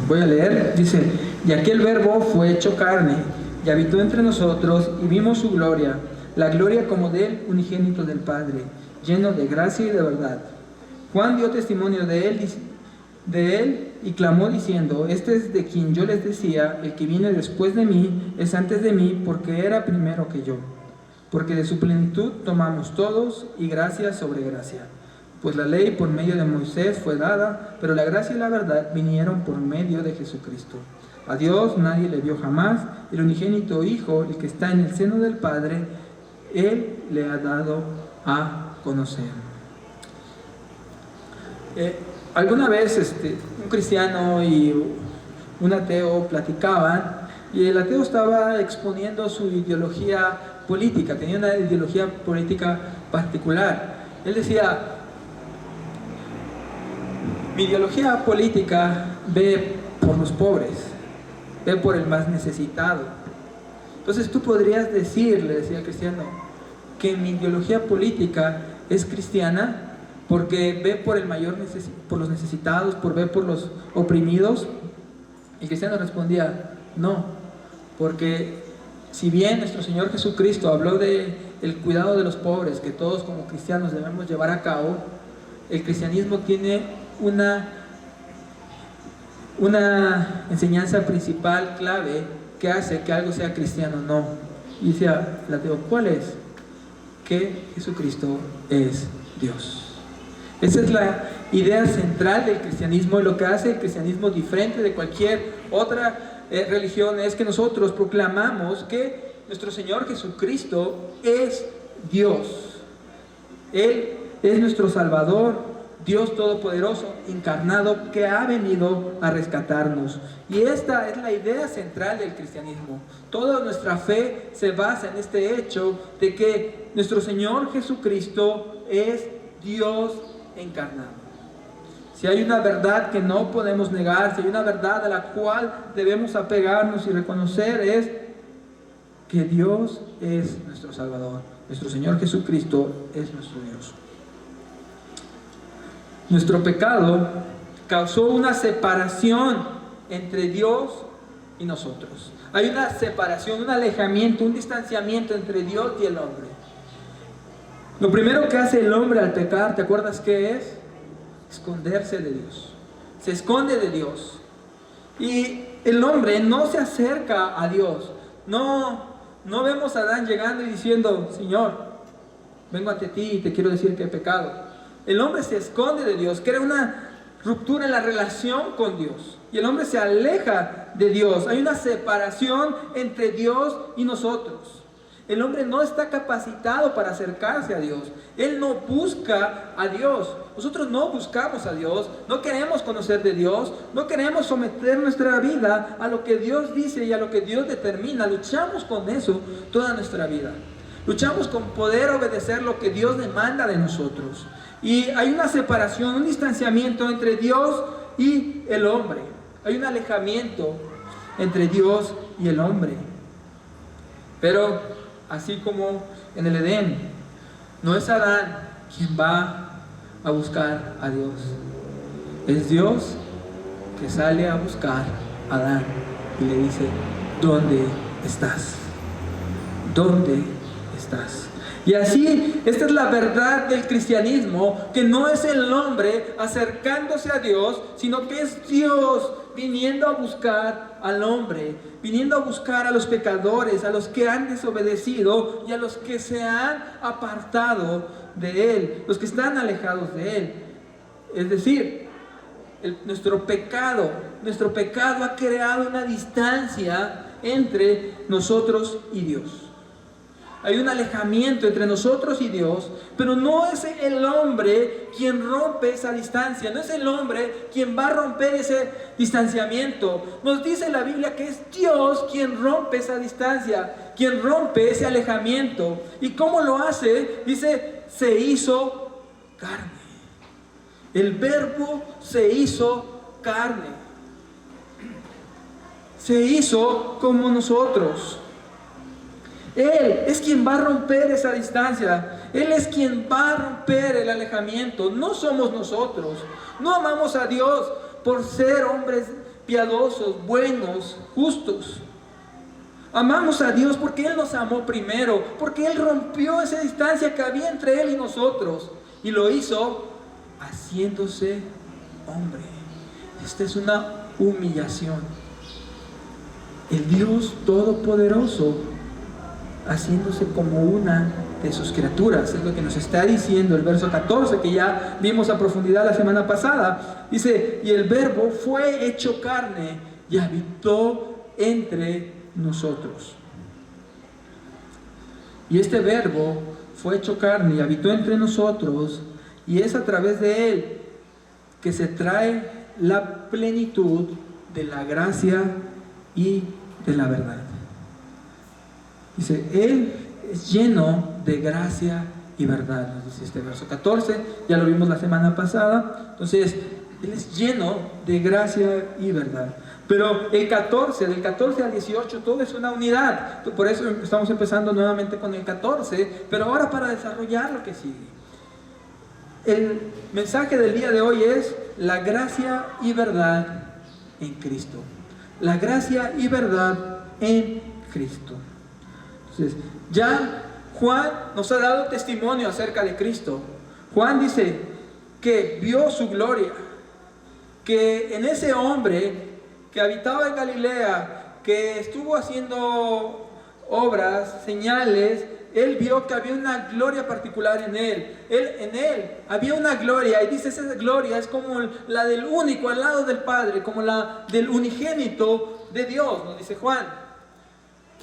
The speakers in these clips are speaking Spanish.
Voy a leer, dice: y aquel verbo fue hecho carne, y habitó entre nosotros, y vimos su gloria, la gloria como del unigénito del Padre, lleno de gracia y de verdad. Juan dio testimonio de él y clamó diciendo: este es de quien yo les decía, el que viene después de mí es antes de mí, porque era primero que yo. Porque de su plenitud tomamos todos, y gracia sobre gracia. Pues la ley por medio de Moisés fue dada, pero la gracia y la verdad vinieron por medio de Jesucristo. A Dios nadie le vio jamás, el unigénito Hijo, el que está en el seno del Padre, Él le ha dado a conocer. Alguna vez un cristiano y un ateo platicaban, y el ateo estaba exponiendo su ideología política, tenía una ideología política particular. Él decía: mi ideología política ve por los pobres, ve por el más necesitado. Entonces tú podrías decir, le decía el cristiano, que mi ideología política es cristiana porque ve por por los necesitados, ve por los oprimidos. El cristiano respondía: no, porque si bien nuestro Señor Jesucristo habló de el cuidado de los pobres que todos como cristianos debemos llevar a cabo, el cristianismo tiene una enseñanza principal, clave, que hace que algo sea cristiano. No. Y decía el ateo: ¿cuál es? Que Jesucristo es Dios. Esa es la idea central del cristianismo, y lo que hace el cristianismo diferente de cualquier otra religión es que nosotros proclamamos que nuestro Señor Jesucristo es Dios. Él es nuestro Salvador, Dios Todopoderoso, encarnado, que ha venido a rescatarnos. Y esta es la idea central del cristianismo. Toda nuestra fe se basa en este hecho de que nuestro Señor Jesucristo es Dios encarnado. Si hay una verdad que no podemos negar, si hay una verdad a la cual debemos apegarnos y reconocer, es que Dios es nuestro Salvador. Nuestro Señor Jesucristo es nuestro Dios. Nuestro pecado causó una separación entre Dios y nosotros. Hay una separación, un alejamiento, un distanciamiento entre Dios y el hombre. Lo primero que hace el hombre al pecar, ¿te acuerdas qué es? Esconderse de Dios. Se esconde de Dios. Y el hombre no se acerca a Dios. No vemos a Adán llegando y diciendo: Señor, vengo ante ti y te quiero decir que he pecado. El hombre se esconde de Dios, crea una ruptura en la relación con Dios. Y el hombre se aleja de Dios. Hay una separación entre Dios y nosotros. El hombre no está capacitado para acercarse a Dios. Él no busca a Dios. Nosotros no buscamos a Dios. No queremos conocer de Dios. No queremos someter nuestra vida a lo que Dios dice y a lo que Dios determina. Luchamos con eso toda nuestra vida. Luchamos con poder obedecer lo que Dios demanda de nosotros. Y hay una separación, un distanciamiento entre Dios y el hombre. Hay un alejamiento entre Dios y el hombre. Pero así como en el Edén, no es Adán quien va a buscar a Dios. Es Dios que sale a buscar a Adán y le dice: ¿dónde estás? ¿Dónde estás? Y así, esta es la verdad del cristianismo, que no es el hombre acercándose a Dios, sino que es Dios viniendo a buscar al hombre, viniendo a buscar a los pecadores, a los que han desobedecido y a los que se han apartado de Él, los que están alejados de Él. Es decir, nuestro pecado ha creado una distancia entre nosotros y Dios. Hay un alejamiento entre nosotros y Dios, pero no es el hombre quien rompe esa distancia, no es el hombre quien va a romper ese distanciamiento. Nos dice la Biblia que es Dios quien rompe esa distancia, quien rompe ese alejamiento. ¿Y cómo lo hace? Dice: se hizo carne. El verbo se hizo carne. Se hizo como nosotros. Él es quien va a romper esa distancia. Él es quien va a romper el alejamiento. No somos nosotros. No amamos a Dios por ser hombres piadosos, buenos, justos. Amamos a Dios porque Él nos amó primero, porque Él rompió esa distancia que había entre Él y nosotros, y lo hizo haciéndose hombre. Esta es una humillación. El Dios Todopoderoso haciéndose como una de sus criaturas. Es lo que nos está diciendo el verso 14, que ya vimos a profundidad la semana pasada. Dice, y el Verbo fue hecho carne y habitó entre nosotros. Y este Verbo fue hecho carne y habitó entre nosotros, y es a través de Él que se trae la plenitud de la gracia y de la verdad. Dice, Él es lleno de gracia y verdad, nos dice este verso 14, ya lo vimos la semana pasada. Entonces, Él es lleno de gracia y verdad. Pero el 14, del 14 al 18, todo es una unidad. Por eso estamos empezando nuevamente con el 14, pero ahora para desarrollar lo que sigue. El mensaje del día de hoy es la gracia y verdad en Cristo. La gracia y verdad en Cristo. Entonces, ya Juan nos ha dado testimonio acerca de Cristo. Juan dice que vio su gloria, que en ese hombre que habitaba en Galilea, que estuvo haciendo obras, señales, él vio que había una gloria particular en él. En él había una gloria, y dice, esa gloria es como la del único al lado del Padre, como la del unigénito de Dios, nos dice Juan.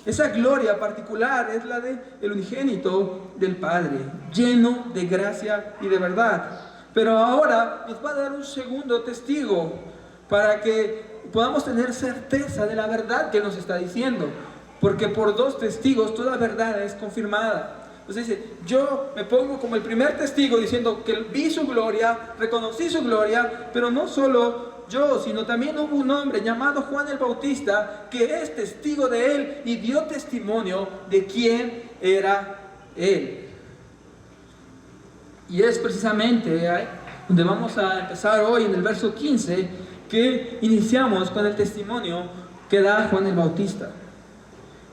Esa gloria particular es la del unigénito del Padre, lleno de gracia y de verdad. Pero ahora nos va a dar un segundo testigo para que podamos tener certeza de la verdad que nos está diciendo. Porque por dos testigos toda verdad es confirmada. Entonces dice, yo me pongo como el primer testigo diciendo que vi su gloria, reconocí su gloria, pero no solo yo, sino también hubo un hombre llamado Juan el Bautista que es testigo de él y dio testimonio de quién era él. Y es precisamente donde vamos a empezar hoy en el verso 15, que iniciamos con el testimonio que da Juan el Bautista.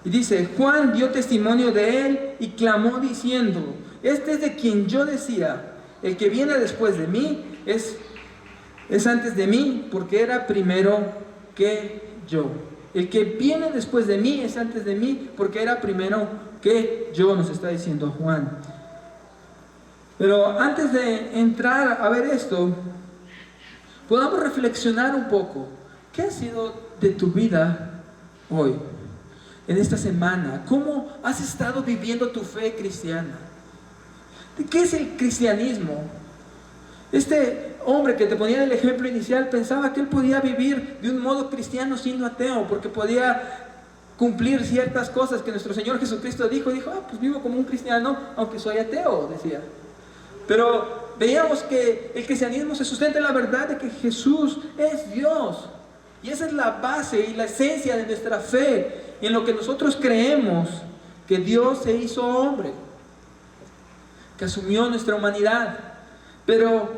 Y dice, Juan dio testimonio de él y clamó diciendo, este es de quien yo decía, el que viene después de mí es antes de mí, porque era primero que yo. El que viene después de mí es antes de mí, porque era primero que yo, nos está diciendo Juan. Pero antes de entrar a ver esto, podamos reflexionar un poco. ¿Qué ha sido de tu vida hoy? En esta semana, ¿cómo has estado viviendo tu fe cristiana? ¿De qué es el cristianismo? Este hombre que te ponía el ejemplo inicial pensaba que él podía vivir de un modo cristiano siendo ateo, porque podía cumplir ciertas cosas que nuestro Señor Jesucristo dijo. Dijo, pues vivo como un cristiano, aunque soy ateo, decía. Pero veíamos que el cristianismo se sustenta en la verdad de que Jesús es Dios. Y esa es la base y la esencia de nuestra fe, y en lo que nosotros creemos, que Dios se hizo hombre, que asumió nuestra humanidad. Pero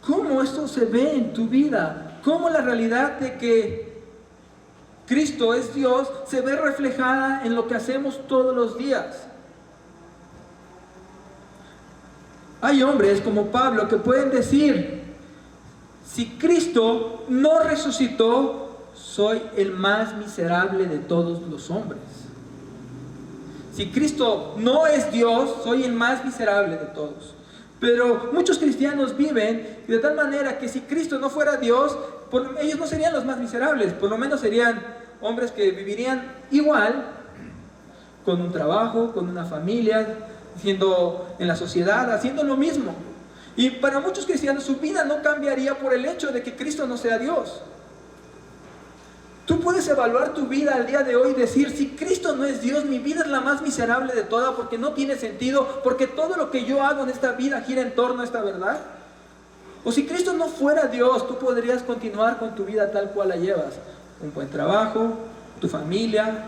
¿cómo esto se ve en tu vida? ¿Cómo la realidad de que Cristo es Dios se ve reflejada en lo que hacemos todos los días? Hay hombres como Pablo que pueden decir, si Cristo no resucitó, soy el más miserable de todos los hombres. Si Cristo no es Dios, soy el más miserable de todos. Pero muchos cristianos viven de tal manera que si Cristo no fuera Dios, ellos no serían los más miserables, por lo menos serían hombres que vivirían igual, con un trabajo, con una familia, siendo en la sociedad, haciendo lo mismo. Y para muchos cristianos su vida no cambiaría por el hecho de que Cristo no sea Dios. Tú puedes evaluar tu vida al día de hoy y decir, si Cristo no es Dios, mi vida es la más miserable de todas, porque no tiene sentido, porque todo lo que yo hago en esta vida gira en torno a esta verdad. O si Cristo no fuera Dios, tú podrías continuar con tu vida tal cual la llevas. Un buen trabajo, tu familia,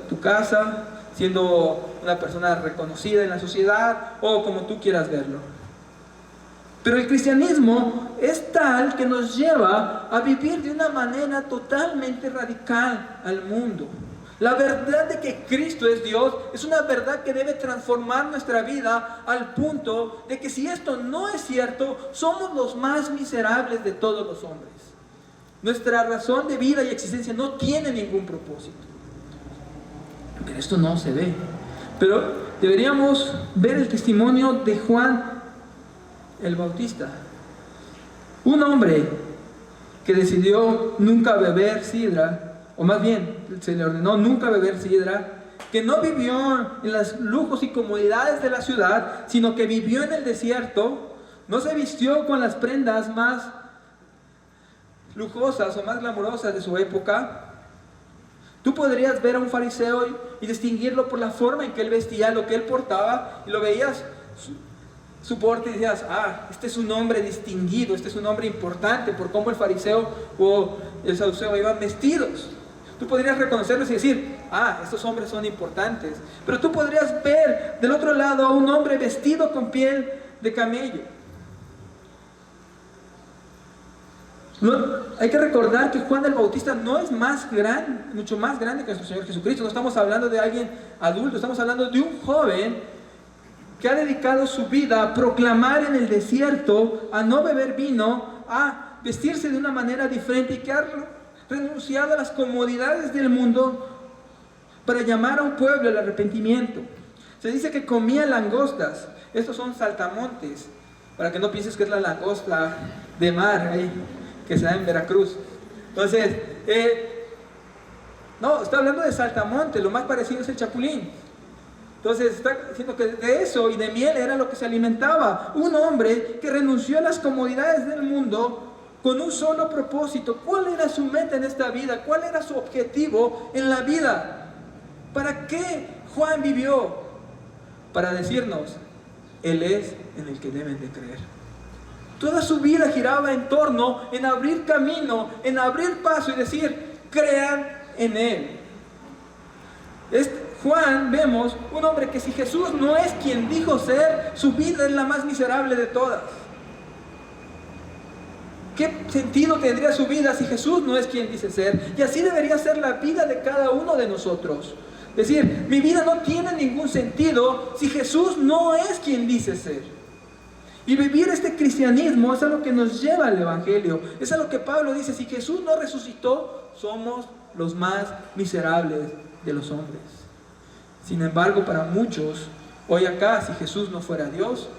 tu casa, siendo una persona reconocida en la sociedad, o como tú quieras verlo. Pero el cristianismo es tal que nos lleva a vivir de una manera totalmente radical al mundo. La verdad de que Cristo es Dios es una verdad que debe transformar nuestra vida al punto de que si esto no es cierto, somos los más miserables de todos los hombres. Nuestra razón de vida y existencia no tiene ningún propósito. Pero esto no se ve. Pero deberíamos ver el testimonio de Juan el Bautista. Un hombre que decidió nunca beber sidra, o más bien se le ordenó nunca beber sidra, que no vivió en los lujos y comodidades de la ciudad, sino que vivió en el desierto, no se vistió con las prendas más lujosas o más glamorosas de su época. Tú podrías ver a un fariseo y distinguirlo por la forma en que él vestía, lo que él portaba, y lo veías su porte y decías, este es un hombre distinguido, este es un hombre importante por cómo el fariseo o el saduceo iban vestidos. Tú podrías reconocerlos y decir, estos hombres son importantes. Pero tú podrías ver del otro lado a un hombre vestido con piel de camello. Hay que recordar que Juan el Bautista no es mucho más grande que nuestro Señor Jesucristo. No estamos hablando de alguien adulto, estamos hablando de un joven que ha dedicado su vida a proclamar en el desierto, a no beber vino, a vestirse de una manera diferente, y que ha renunciado a las comodidades del mundo para llamar a un pueblo al arrepentimiento. Se dice que comía langostas. Estos son saltamontes, para que no pienses que es la langosta de mar ahí, que se da en Veracruz. Entonces, no, está hablando de saltamonte, lo más parecido es el chapulín. Entonces está diciendo que de eso y de miel era lo que se alimentaba. Un hombre que renunció a las comodidades del mundo con un solo propósito. ¿Cuál era su meta en esta vida? ¿Cuál era su objetivo en la vida? ¿Para qué Juan vivió? Para decirnos, Él es en el que deben de creer. Toda su vida giraba en torno, en abrir camino, en abrir paso y decir, crean en Él. Juan, vemos un hombre que si Jesús no es quien dijo ser, su vida es la más miserable de todas. ¿Qué sentido tendría su vida si Jesús no es quien dice ser? Y así debería ser la vida de cada uno de nosotros. Es decir, mi vida no tiene ningún sentido si Jesús no es quien dice ser. Y vivir este cristianismo es a lo que nos lleva al Evangelio. Es a lo que Pablo dice, si Jesús no resucitó, somos los más miserables de los hombres. Sin embargo, para muchos, hoy acá, si Jesús no fuera Dios,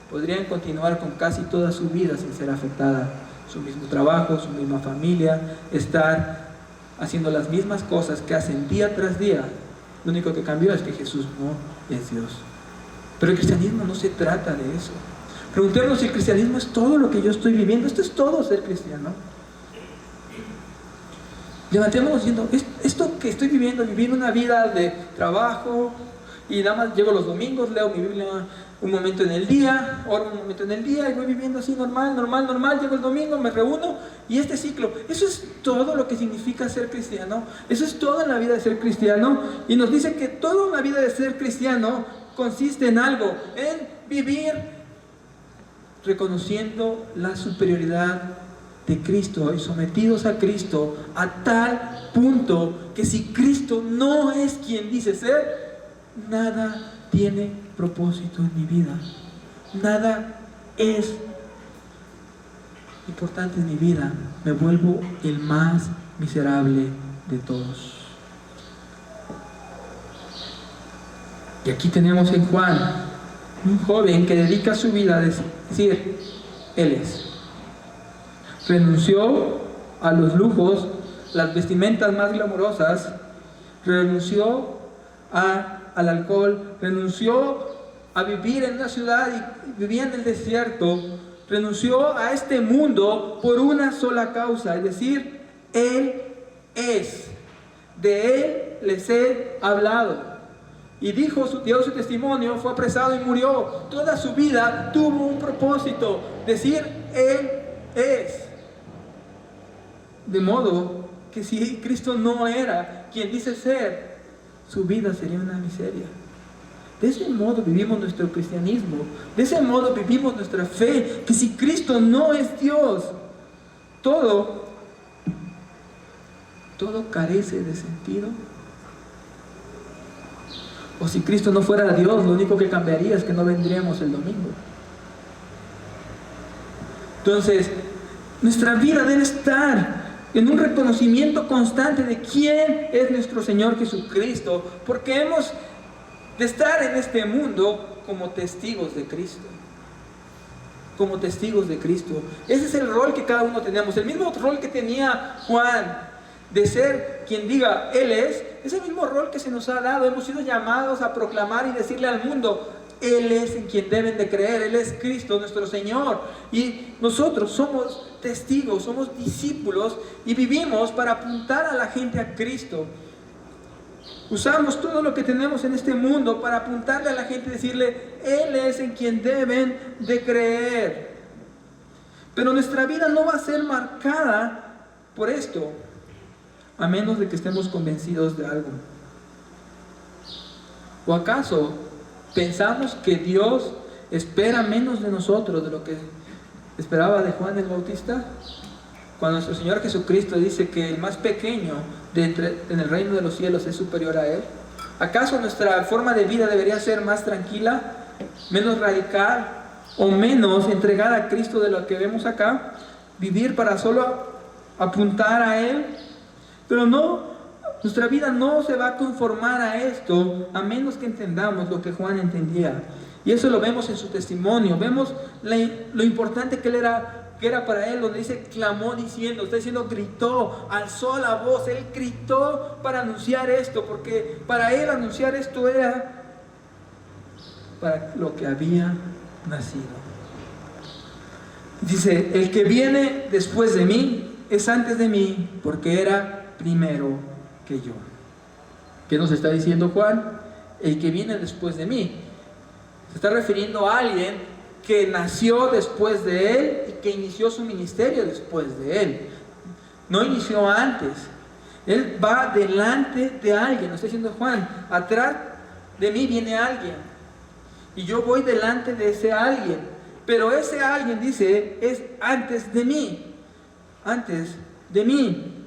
podrían continuar con casi toda su vida sin ser afectada. Su mismo trabajo, su misma familia, estar haciendo las mismas cosas que hacen día tras día. Lo único que cambió es que Jesús no es Dios. Pero el cristianismo no se trata de eso. Preguntémonos si el cristianismo es todo lo que yo estoy viviendo. Esto es todo ser cristiano. Levantémonos diciendo, esto que estoy viviendo, vivir una vida de trabajo y nada más llego los domingos, leo mi Biblia un momento en el día, oro un momento en el día y voy viviendo así normal, llego el domingo, me reúno y este ciclo. Eso es todo lo que significa ser cristiano. Eso es todo en la vida de ser cristiano. Y nos dice que toda la vida de ser cristiano consiste en algo, en vivir reconociendo la superioridad de Cristo y sometidos a Cristo a tal punto que si Cristo no es quien dice ser, nada tiene propósito en mi vida, nada es importante en mi vida, me vuelvo el más miserable de todos. Y aquí tenemos en Juan un joven que dedica su vida a decir, Él es. Renunció a los lujos, las vestimentas más glamorosas, renunció al alcohol, renunció a vivir en una ciudad y vivía en el desierto, renunció a este mundo por una sola causa, es decir, Él es, de Él les he hablado. Y dio su testimonio, fue apresado y murió. Toda su vida tuvo un propósito, decir, Él es. De modo que si Cristo no era quien dice ser, su vida sería una miseria. De ese modo vivimos nuestro cristianismo. De ese modo vivimos nuestra fe. Que si Cristo no es Dios, todo carece de sentido. O si Cristo no fuera Dios, lo único que cambiaría es que no vendríamos el domingo. Entonces, nuestra vida debe estar en un reconocimiento constante de quién es nuestro Señor Jesucristo, porque hemos de estar en este mundo como testigos de Cristo. Como testigos de Cristo. Ese es el rol que cada uno tenemos. El mismo rol que tenía Juan, de ser quien diga Él es el mismo rol que se nos ha dado. Hemos sido llamados a proclamar y decirle al mundo: Él es en quien deben de creer. Él es Cristo nuestro Señor. Y nosotros somos testigos, somos discípulos y vivimos para apuntar a la gente a Cristo. Usamos todo lo que tenemos en este mundo para apuntarle a la gente y decirle: Él es en quien deben de creer. Pero nuestra vida no va a ser marcada por esto, a menos de que estemos convencidos de algo. ¿O acaso pensamos que Dios espera menos de nosotros de lo que esperaba de Juan el Bautista? Cuando nuestro Señor Jesucristo dice que el más pequeño en el reino de los cielos es superior a Él. ¿Acaso nuestra forma de vida debería ser más tranquila, menos radical o menos entregada a Cristo de lo que vemos acá? Vivir para solo apuntar a Él. Pero no, nuestra vida no se va a conformar a esto, a menos que entendamos lo que Juan entendía. Y eso lo vemos en su testimonio. Vemos lo importante que era para él, donde dice clamó diciendo, está diciendo gritó, alzó la voz. Él gritó para anunciar esto, porque para él anunciar esto era para lo que había nacido. Dice: el que viene después de mí es antes de mí, porque era primero que yo. ¿Qué nos está diciendo Juan? El que viene después de mí. Se está refiriendo a alguien que nació después de él y que inició su ministerio después de él. No inició antes. Él va delante de alguien. Nos está diciendo Juan: atrás de mí viene alguien y yo voy delante de ese alguien. Pero ese alguien, dice, es antes de mí. Antes de mí.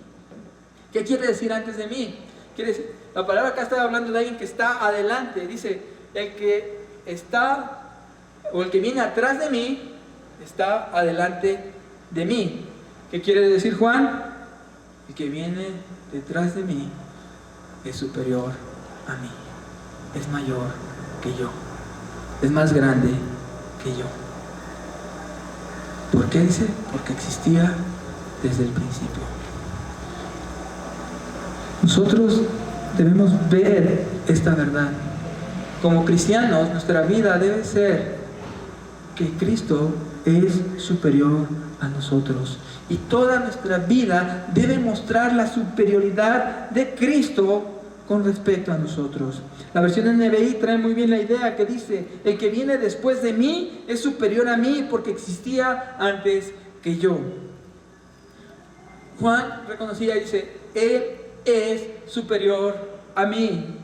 ¿Qué quiere decir antes de mí? Quiere decir, la palabra acá está hablando de alguien que está adelante. Dice: el que está, o el que viene atrás de mí, está adelante de mí. ¿Qué quiere decir Juan? El que viene detrás de mí es superior a mí. Es mayor que yo. Es más grande que yo. ¿Por qué dice? Porque existía desde el principio. Nosotros debemos ver esta verdad. Como cristianos, nuestra vida debe ser que Cristo es superior a nosotros. Y toda nuestra vida debe mostrar la superioridad de Cristo con respecto a nosotros. La versión NBI trae muy bien la idea que dice: el que viene después de mí es superior a mí porque existía antes que yo. Juan reconocía y dice: Él es superior a mí.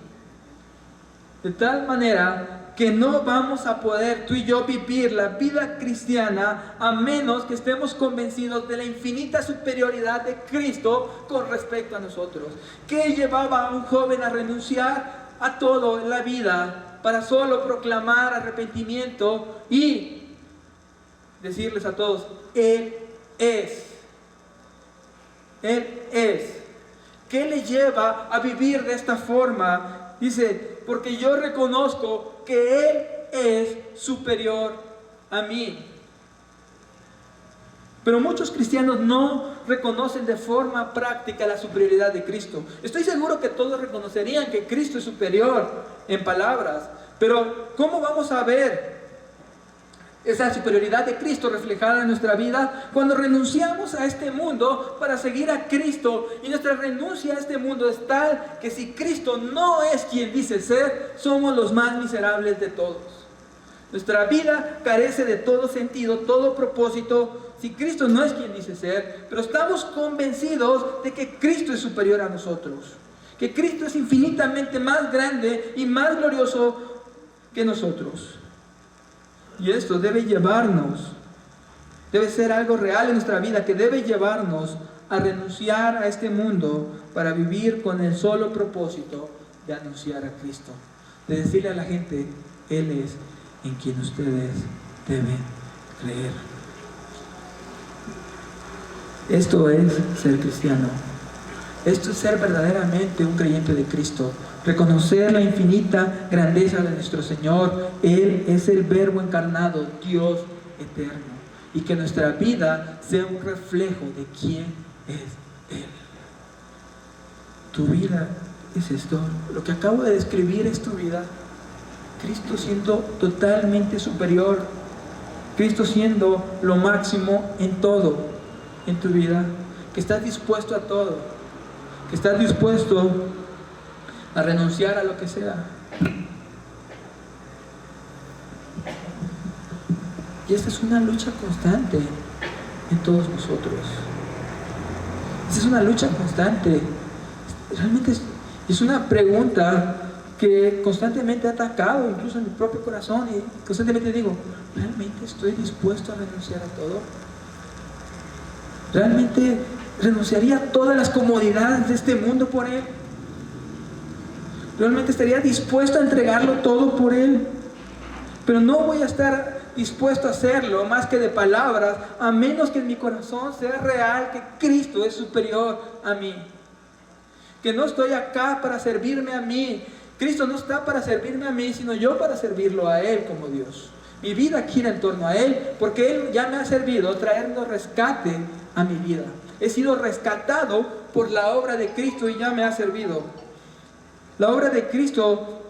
De tal manera que no vamos a poder tú y yo vivir la vida cristiana a menos que estemos convencidos de la infinita superioridad de Cristo con respecto a nosotros. ¿Qué llevaba a un joven a renunciar a todo en la vida para solo proclamar arrepentimiento y decirles a todos: Él es? Él es. ¿Qué le lleva a vivir de esta forma? Dice: porque yo reconozco que Él es superior a mí. Pero muchos cristianos no reconocen de forma práctica la superioridad de Cristo. Estoy seguro que todos reconocerían que Cristo es superior en palabras, pero ¿cómo vamos a ver esa superioridad de Cristo reflejada en nuestra vida cuando renunciamos a este mundo para seguir a Cristo? Y nuestra renuncia a este mundo es tal que si Cristo no es quien dice ser, somos los más miserables de todos. Nuestra vida carece de todo sentido, todo propósito, si Cristo no es quien dice ser. Pero estamos convencidos de que Cristo es superior a nosotros, que Cristo es infinitamente más grande y más glorioso que nosotros. Y esto debe llevarnos, debe ser algo real en nuestra vida, que debe llevarnos a renunciar a este mundo para vivir con el solo propósito de anunciar a Cristo, de decirle a la gente: Él es en quien ustedes deben creer. Esto es ser cristiano. Esto es ser verdaderamente un creyente de Cristo. Reconocer la infinita grandeza de nuestro Señor. Él es el Verbo encarnado, Dios eterno. Y que nuestra vida sea un reflejo de quién es Él. Tu vida es esto. Lo que acabo de describir es tu vida. Cristo siendo totalmente superior. Cristo siendo lo máximo en todo en tu vida. Que estás dispuesto a todo. Que estás dispuesto a renunciar a lo que sea. Y esta es una lucha constante en todos nosotros. Esta es una lucha constante. Realmente es una pregunta que constantemente ha atacado incluso en mi propio corazón, y constantemente digo: ¿realmente estoy dispuesto a renunciar a todo? ¿Realmente renunciaría a todas las comodidades de este mundo por Él? ¿Realmente estaría dispuesto a entregarlo todo por Él? Pero no voy a estar dispuesto a hacerlo más que de palabras, a menos que en mi corazón sea real que Cristo es superior a mí. Que no estoy acá para servirme a mí. Cristo no está para servirme a mí, sino yo para servirlo a Él como Dios. Mi vida gira en torno a Él, porque Él ya me ha servido trayendo rescate a mi vida. He sido rescatado por la obra de Cristo y ya me ha servido. La obra de Cristo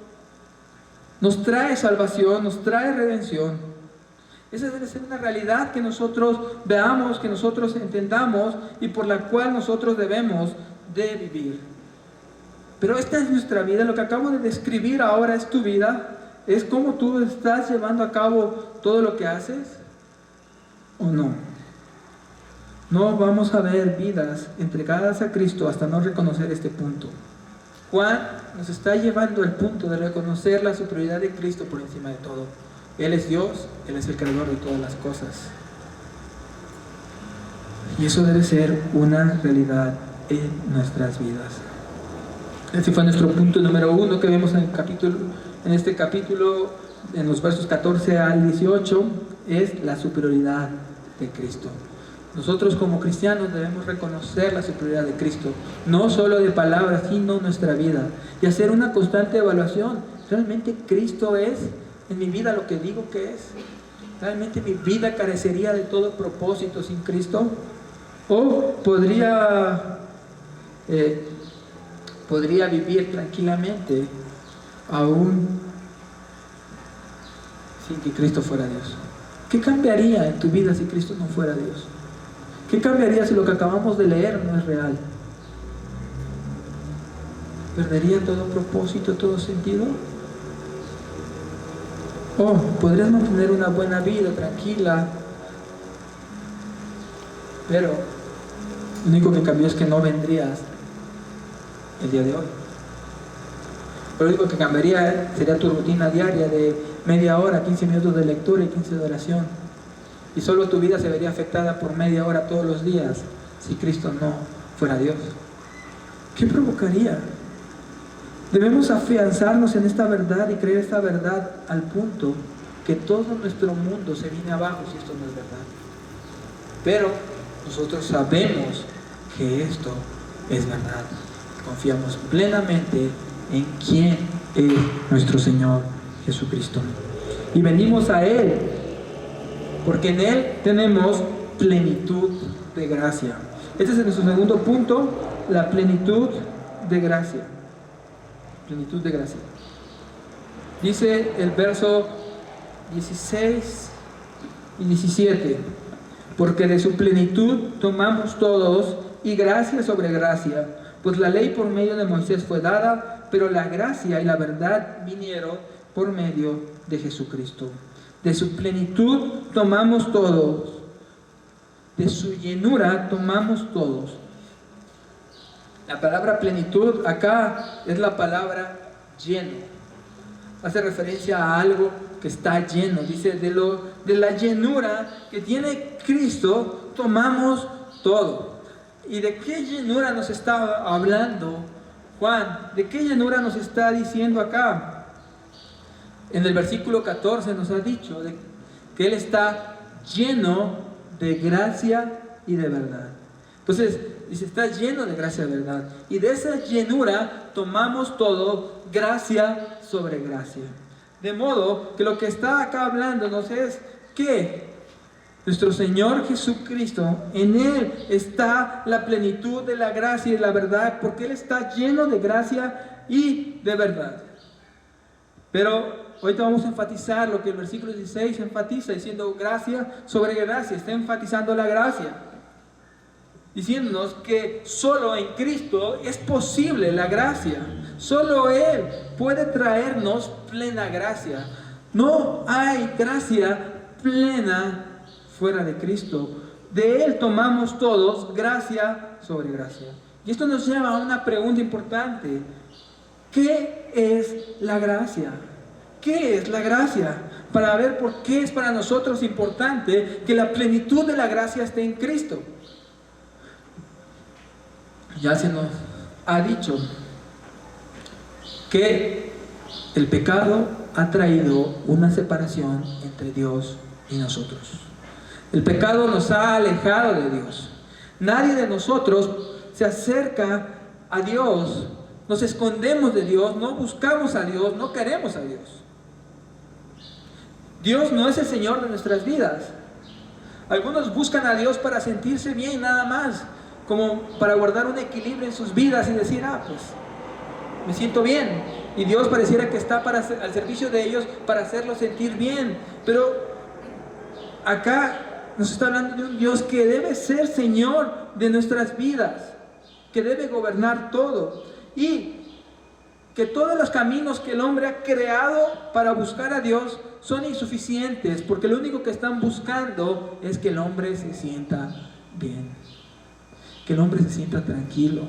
nos trae salvación, nos trae redención. Esa debe ser una realidad que nosotros veamos, que nosotros entendamos y por la cual nosotros debemos de vivir. Pero esta es nuestra vida. Lo que acabo de describir ahora es tu vida. Es cómo tú estás llevando a cabo todo lo que haces o no. No vamos a ver vidas entregadas a Cristo hasta no reconocer este punto. Juan nos está llevando al punto de reconocer la superioridad de Cristo por encima de todo. Él es Dios, Él es el creador de todas las cosas. Y eso debe ser una realidad en nuestras vidas. Ese fue nuestro punto número 1 que vemos en este capítulo, en los versos 14 al 18, es la superioridad de Cristo. Nosotros como cristianos debemos reconocer la superioridad de Cristo, no solo de palabras, sino nuestra vida, y hacer una constante evaluación. ¿Realmente Cristo es en mi vida lo que digo que es? ¿Realmente mi vida carecería de todo propósito sin Cristo? ¿O podría vivir tranquilamente aún sin que Cristo fuera Dios? ¿Qué cambiaría en tu vida si Cristo no fuera Dios? ¿Qué cambiaría si lo que acabamos de leer no es real? ¿Perdería todo propósito, todo sentido? ¿O podrías mantener una buena vida tranquila, pero lo único que cambió es que no vendrías el día de hoy? Lo único que cambiaría sería tu rutina diaria de media hora, 15 minutos de lectura y 15 de oración. Y solo tu vida se vería afectada por media hora todos los días si Cristo no fuera Dios. ¿Qué provocaría? Debemos afianzarnos en esta verdad y creer esta verdad al punto que todo nuestro mundo se viene abajo si esto no es verdad. Pero nosotros sabemos que esto es verdad. Confiamos plenamente en quién es nuestro Señor Jesucristo. Y venimos a Él, porque en Él tenemos plenitud de gracia. Este es nuestro segundo punto, la plenitud de gracia. Plenitud de gracia. Dice el verso 16 y 17: porque de su plenitud tomamos todos, y gracia sobre gracia. Pues la ley por medio de Moisés fue dada, pero la gracia y la verdad vinieron por medio de Jesucristo. De su plenitud tomamos todos, de su llenura tomamos todos. La palabra plenitud acá es la palabra lleno. hace referencia a algo que está lleno. Dice, de la llenura que tiene Cristo, tomamos todo. ¿Y de qué llenura nos está hablando Juan? ¿De qué llenura nos está diciendo acá? En el versículo 14 nos ha dicho que Él está lleno de gracia y de verdad. Entonces, dice, está lleno de gracia y de verdad. Y de esa llenura tomamos todo, gracia sobre gracia. De modo que lo que está acá hablándonos es que nuestro Señor Jesucristo, en Él está la plenitud de la gracia y de la verdad, porque Él está lleno de gracia y de verdad. Pero ahorita vamos a enfatizar lo que el versículo 16 enfatiza, diciendo gracia sobre gracia. Está enfatizando la gracia, diciéndonos que solo en Cristo es posible la gracia. Solo Él puede traernos plena gracia. No hay gracia plena fuera de Cristo. De Él tomamos todos gracia sobre gracia. Y esto nos lleva a una pregunta importante. ¿Qué es la gracia? ¿Qué es la gracia? Para ver por qué es para nosotros importante que la plenitud de la gracia esté en Cristo. Ya se nos ha dicho que el pecado ha traído una separación entre Dios y nosotros. El pecado nos ha alejado de Dios. Nadie de nosotros se acerca a Dios. Nos escondemos de Dios, no buscamos a Dios, no queremos a Dios. Dios no es el Señor de nuestras vidas. Algunos buscan a Dios para sentirse bien nada más, como para guardar un equilibrio en sus vidas y decir, pues me siento bien. Y Dios pareciera que está al servicio de ellos para hacerlos sentir bien. Pero acá nos está hablando de un Dios que debe ser Señor de nuestras vidas, que debe gobernar todo. Y que todos los caminos que el hombre ha creado para buscar a Dios son insuficientes, porque lo único que están buscando es que el hombre se sienta bien, que el hombre se sienta tranquilo,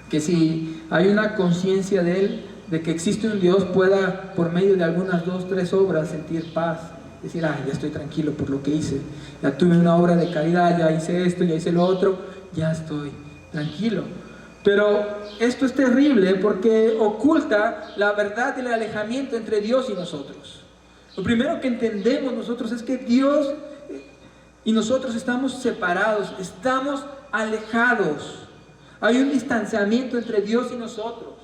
que si hay una conciencia de él, de que existe un Dios, pueda por medio de algunas 2, 3 obras sentir paz, decir, ya estoy tranquilo por lo que hice, ya tuve una obra de caridad, ya hice esto, ya hice lo otro, ya estoy tranquilo. Pero esto es terrible porque oculta la verdad del alejamiento entre Dios y nosotros. Lo primero que entendemos nosotros es que Dios y nosotros estamos separados, estamos alejados. Hay un distanciamiento entre Dios y nosotros.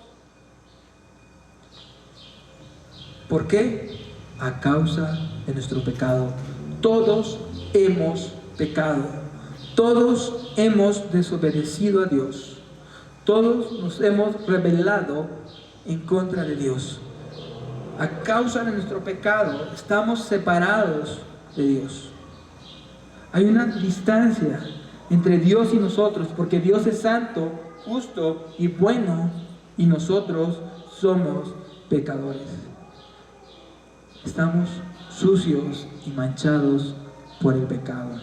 ¿Por qué? A causa de nuestro pecado. Todos hemos pecado. Todos hemos desobedecido a Dios. Todos nos hemos rebelado en contra de Dios. A causa de nuestro pecado estamos separados de Dios. Hay una distancia entre Dios y nosotros, porque Dios es santo, justo y bueno, y nosotros somos pecadores. Estamos sucios y manchados por el pecado.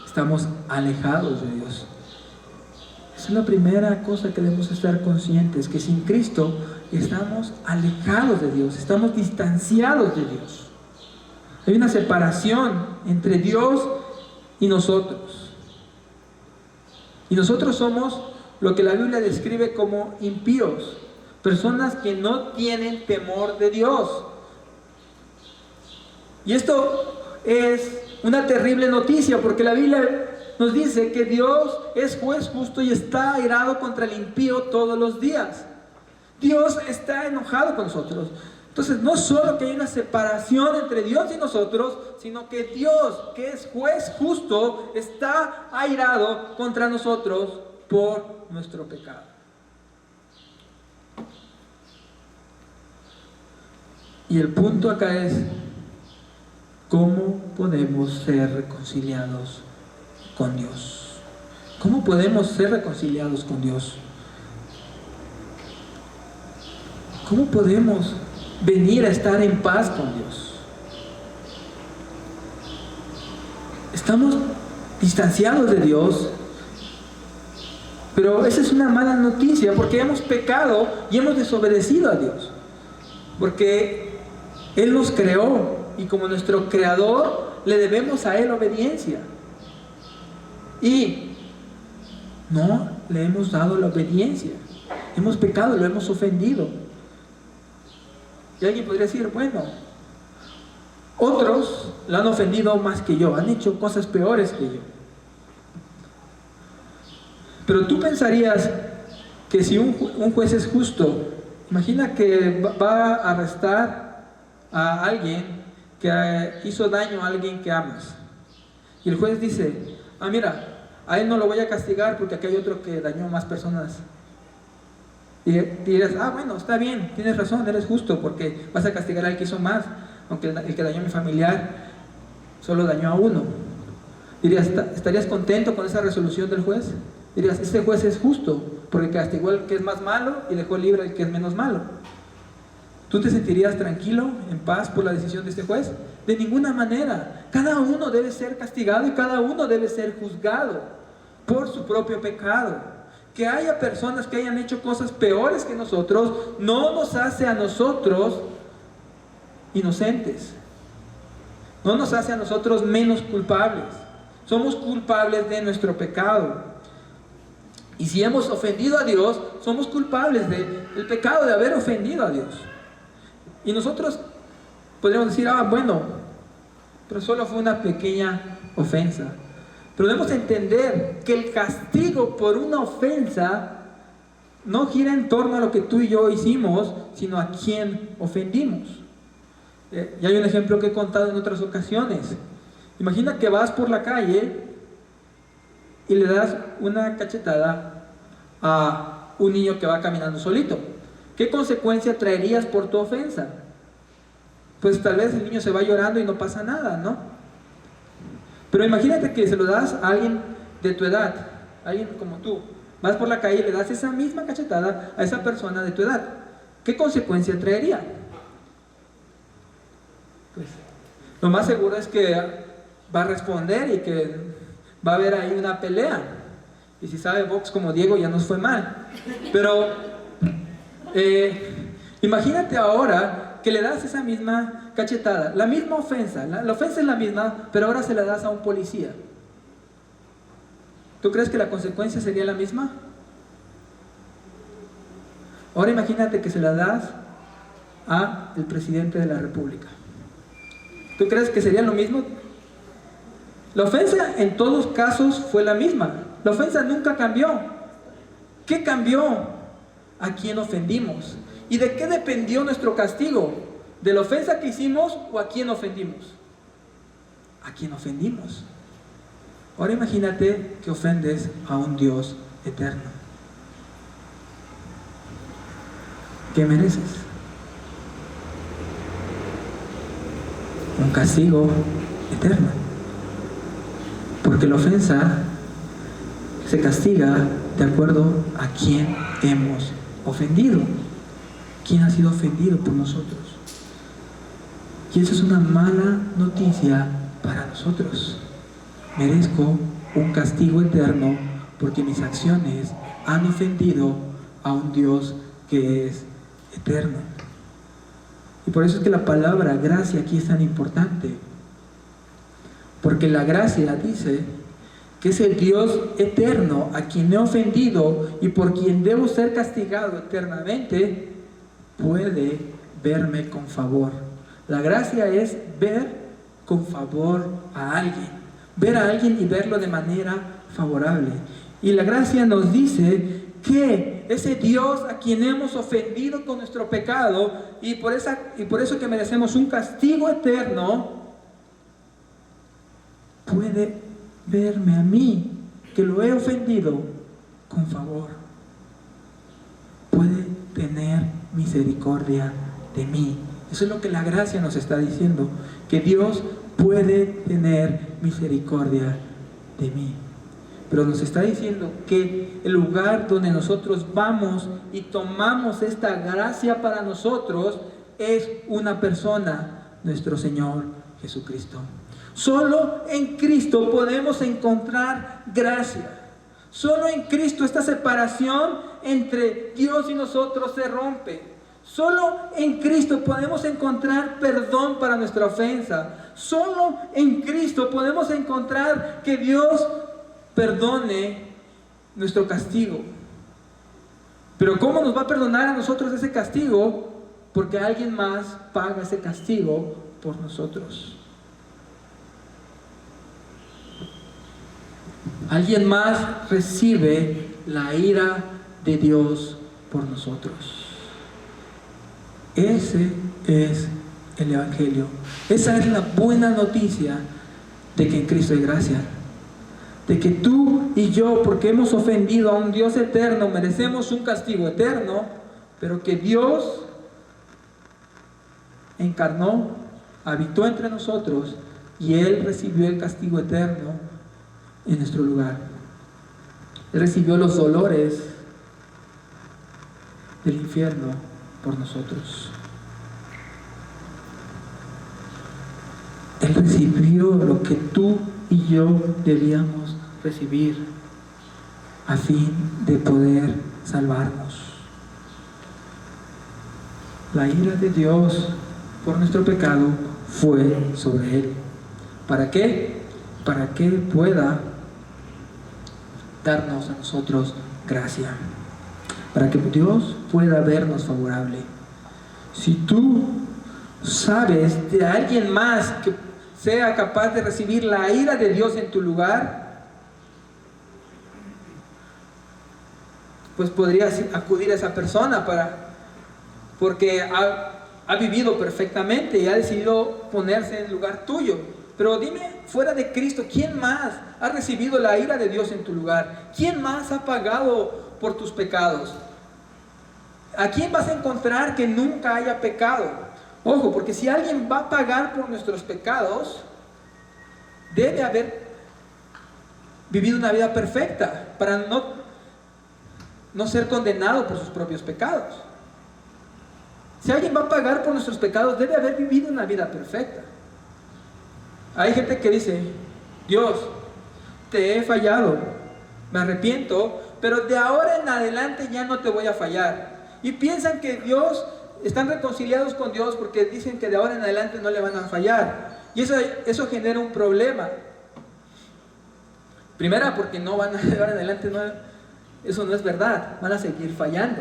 Estamos alejados de Dios. Esa es la primera cosa que debemos estar conscientes, que sin Cristo estamos alejados de Dios, estamos distanciados de Dios. Hay una separación entre Dios y nosotros. Y nosotros somos lo que la Biblia describe como impíos, personas que no tienen temor de Dios. Y esto es una terrible noticia, porque la Biblia nos dice que Dios es juez justo y está airado contra el impío todos los días. Dios está enojado con nosotros. Entonces, no solo que hay una separación entre Dios y nosotros, sino que Dios, que es juez justo, está airado contra nosotros por nuestro pecado. Y el punto acá es, ¿cómo podemos ser reconciliados con Dios? ¿Cómo podemos ser reconciliados con Dios? ¿Cómo podemos venir a estar en paz con Dios? Estamos distanciados de Dios Pero esa es una mala noticia porque hemos pecado y hemos desobedecido a Dios. Porque Él nos creó y como nuestro creador le debemos a Él obediencia. Y no le hemos dado la obediencia. Hemos pecado, lo hemos ofendido. Y alguien podría decir, bueno, otros lo han ofendido más que yo, han hecho cosas peores que yo. Pero tú pensarías que si un juez es justo, imagina que va a arrestar a alguien que hizo daño a alguien que amas. Y el juez dice, mira, a él no lo voy a castigar porque aquí hay otro que dañó a más personas. Y dirás, bueno, está bien, tienes razón, eres justo porque vas a castigar al que hizo más, aunque el que dañó a mi familiar solo dañó a uno. Dirías, ¿estarías contento con esa resolución del juez? Dirías, este juez es justo porque castigó al que es más malo y dejó libre al que es menos malo. ¿Tú te sentirías tranquilo, en paz por la decisión de este juez? De ninguna manera. Cada uno debe ser castigado y cada uno debe ser juzgado por su propio pecado. Que haya personas que hayan hecho cosas peores que nosotros no nos hace a nosotros inocentes. No nos hace a nosotros menos culpables. Somos culpables de nuestro pecado. Y si hemos ofendido a Dios, somos culpables del pecado de haber ofendido a Dios. Y nosotros podríamos decir, bueno, pero solo fue una pequeña ofensa. Pero debemos entender que el castigo por una ofensa no gira en torno a lo que tú y yo hicimos, sino a quien ofendimos. Y hay un ejemplo que he contado en otras ocasiones. Imagina que vas por la calle y le das una cachetada a un niño que va caminando solito. ¿Qué consecuencia traerías por tu ofensa? Pues tal vez el niño se va llorando y no pasa nada, ¿no? Pero imagínate que se lo das a alguien de tu edad, a alguien como tú. Vas por la calle y le das esa misma cachetada a esa persona de tu edad. ¿Qué consecuencia traería? Pues lo más seguro es que va a responder y que va a haber ahí una pelea. Y si sabe box como Diego, ya nos fue mal. Pero imagínate ahora que le das esa misma cachetada, la misma ofensa, la ofensa es la misma, pero ahora se la das a un policía. ¿Tú crees que la consecuencia sería la misma? Ahora imagínate que se la das al presidente de la República. ¿Tú crees que sería lo mismo? La ofensa en todos casos fue la misma. La ofensa nunca cambió. ¿Qué cambió? ¿A quién ofendimos? ¿Y de qué dependió nuestro castigo? ¿De la ofensa que hicimos o a quién ofendimos? A quién ofendimos. Ahora imagínate que ofendes a un Dios eterno. ¿Qué mereces? Un castigo eterno. Porque la ofensa se castiga de acuerdo a quién hemos ofendido. ¿Quién ha sido ofendido por nosotros? Y eso es una mala noticia para nosotros. Merezco un castigo eterno porque mis acciones han ofendido a un Dios que es eterno. Y por eso es que la palabra gracia aquí es tan importante. Porque la gracia dice que es el Dios eterno a quien he ofendido y por quien debo ser castigado eternamente, puede verme con favor. La gracia es ver con favor a alguien. Ver a alguien y verlo de manera favorable. Y la gracia nos dice que ese Dios a quien hemos ofendido con nuestro pecado y por eso que merecemos un castigo eterno, puede verme a mí, que lo he ofendido, con favor. Puede tener misericordia de mí. Eso es lo que la gracia nos está diciendo, que Dios puede tener misericordia de mí. Pero nos está diciendo que el lugar donde nosotros vamos y tomamos esta gracia para nosotros es una persona, nuestro Señor Jesucristo. Solo en Cristo podemos encontrar gracia. Solo en Cristo esta separación entre Dios y nosotros se rompe. Solo en Cristo podemos encontrar perdón para nuestra ofensa. Solo en Cristo podemos encontrar que Dios perdone nuestro castigo. Pero ¿cómo nos va a perdonar a nosotros ese castigo? Porque alguien más paga ese castigo por nosotros. Alguien más recibe la ira de Dios por nosotros. Ese es el Evangelio. Esa es la buena noticia de que en Cristo hay gracia. De que tú y yo, porque hemos ofendido a un Dios eterno, merecemos un castigo eterno, pero que Dios encarnó, habitó entre nosotros y Él recibió el castigo eterno en nuestro lugar. Él recibió los dolores del infierno por nosotros. Él recibió lo que tú y yo debíamos recibir a fin de poder salvarnos. La ira de Dios por nuestro pecado fue sobre Él. ¿Para qué? Para que pueda darnos a nosotros gracia. Para que Dios pueda vernos favorable. Si tú sabes de alguien más que sea capaz de recibir la ira de Dios en tu lugar, pues podrías acudir a esa persona porque ha vivido perfectamente y ha decidido ponerse en el lugar tuyo. Pero dime, fuera de Cristo, ¿quién más ha recibido la ira de Dios en tu lugar? ¿Quién más ha pagado por tus pecados? ¿A quién vas a encontrar que nunca haya pecado? Ojo, porque si alguien va a pagar por nuestros pecados, debe haber vivido una vida perfecta para no ser condenado por sus propios pecados. Si alguien va a pagar por nuestros pecados, debe haber vivido una vida perfecta. Hay gente que dice: Dios, te he fallado, me arrepiento, pero de ahora en adelante ya no te voy a fallar. Y piensan que están reconciliados con Dios porque dicen que de ahora en adelante no le van a fallar. Y eso genera un problema. Primera, porque de ahora en adelante eso no es verdad, van a seguir fallando.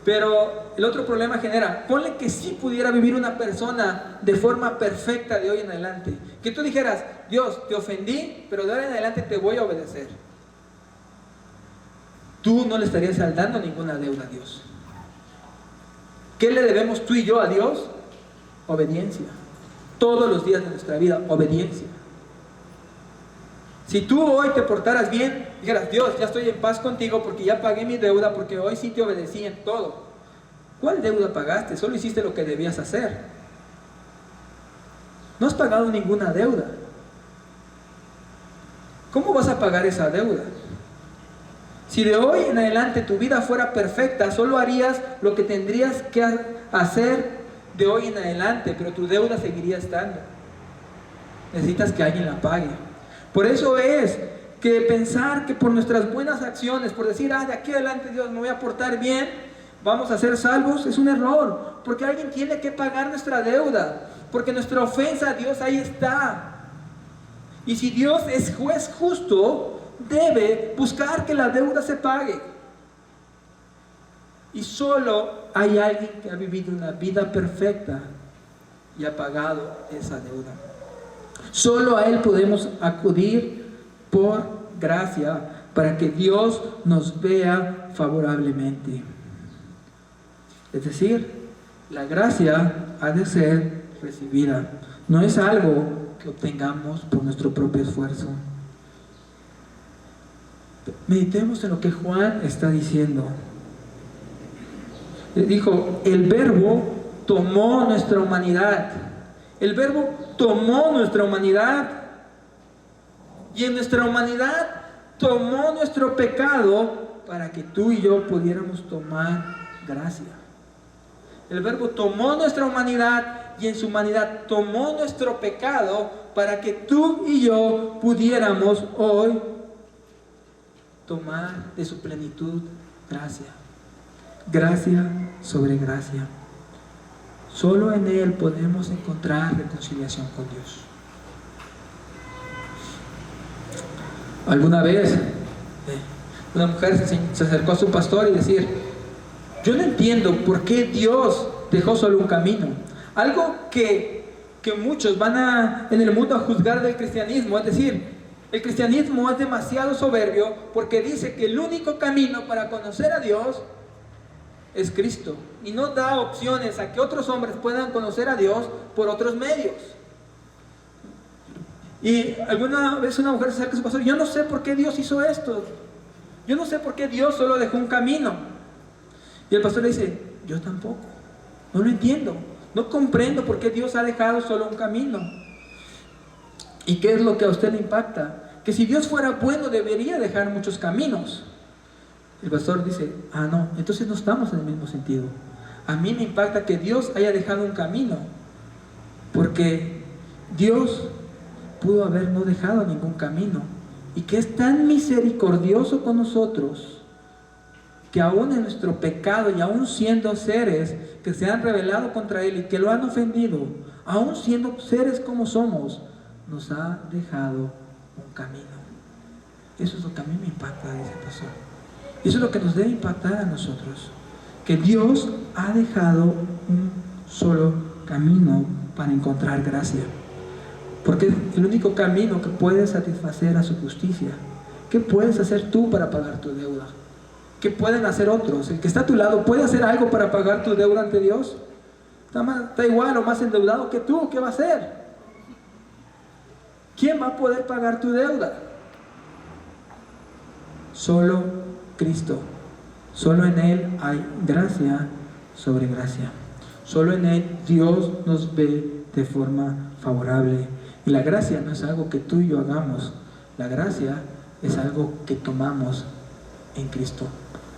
Pero el otro problema genera, ponle que sí pudiera vivir una persona de forma perfecta de hoy en adelante. Que tú dijeras: Dios, te ofendí, pero de ahora en adelante te voy a obedecer. Tú no le estarías saldando ninguna deuda a Dios. ¿Qué le debemos tú y yo a Dios? Obediencia. Todos los días de nuestra vida, obediencia. Si tú hoy te portaras bien, dijeras: Dios, ya estoy en paz contigo porque ya pagué mi deuda, porque hoy sí te obedecí en todo. ¿Cuál deuda pagaste? Solo hiciste lo que debías hacer. No has pagado ninguna deuda. ¿Cómo vas a pagar esa deuda? Si de hoy en adelante tu vida fuera perfecta, solo harías lo que tendrías que hacer de hoy en adelante, pero tu deuda seguiría estando. Necesitas que alguien la pague. Por eso es que pensar que por nuestras buenas acciones, por decir: de aquí adelante, Dios, me voy a portar bien, vamos a ser salvos, es un error. Porque alguien tiene que pagar nuestra deuda. Porque nuestra ofensa a Dios ahí está. Y si Dios es juez justo, debe buscar que la deuda se pague. Y solo hay alguien que ha vivido una vida perfecta y ha pagado esa deuda. Solo a Él podemos acudir por gracia para que Dios nos vea favorablemente. Es decir, la gracia ha de ser recibida. No es algo que obtengamos por nuestro propio esfuerzo. Meditemos en lo que Juan está diciendo. Él dijo: el Verbo tomó nuestra humanidad. El Verbo tomó nuestra humanidad. Y en nuestra humanidad tomó nuestro pecado para que tú y yo pudiéramos tomar gracia. El Verbo tomó nuestra humanidad y en su humanidad tomó nuestro pecado para que tú y yo pudiéramos hoy tomar de su plenitud gracia. Gracia sobre gracia. Solo en Él podemos encontrar reconciliación con Dios. Alguna vez una mujer se acercó a su pastor y decir: yo no entiendo por qué Dios dejó solo un camino. Algo que muchos van en el mundo a juzgar del cristianismo, es decir, el cristianismo es demasiado soberbio porque dice que el único camino para conocer a Dios es Cristo, y no da opciones a que otros hombres puedan conocer a Dios por otros medios. Y alguna vez una mujer se acerca a su pastor: yo no sé por qué Dios hizo esto, yo no sé por qué Dios solo dejó un camino. Y el pastor le dice: yo tampoco, no lo entiendo, no comprendo por qué Dios ha dejado solo un camino. ¿Y qué es lo que a usted le impacta? Que si Dios fuera bueno debería dejar muchos caminos. El pastor dice: no, entonces no estamos en el mismo sentido. A mí me impacta que Dios haya dejado un camino, porque Dios pudo haber no dejado ningún camino, y que es tan misericordioso con nosotros, que aún en nuestro pecado y aún siendo seres que se han rebelado contra Él y que lo han ofendido, aún siendo seres como somos, nos ha dejado un camino. Eso es lo que a mí me impacta, dice el pastor. Y eso es lo que nos debe impactar a nosotros, que Dios ha dejado un solo camino para encontrar gracia, porque es el único camino que puede satisfacer a su justicia. ¿Qué puedes hacer tú para pagar tu deuda? ¿Qué pueden hacer otros? El que está a tu lado, ¿puede hacer algo para pagar tu deuda ante Dios? Está igual o más endeudado que tú. ¿Qué va a hacer? ¿Quién va a poder pagar tu deuda? Solo Cristo. Solo en Él hay gracia sobre gracia. Solo en Él Dios nos ve de forma favorable. Y la gracia no es algo que tú y yo hagamos. La gracia es algo que tomamos en Cristo,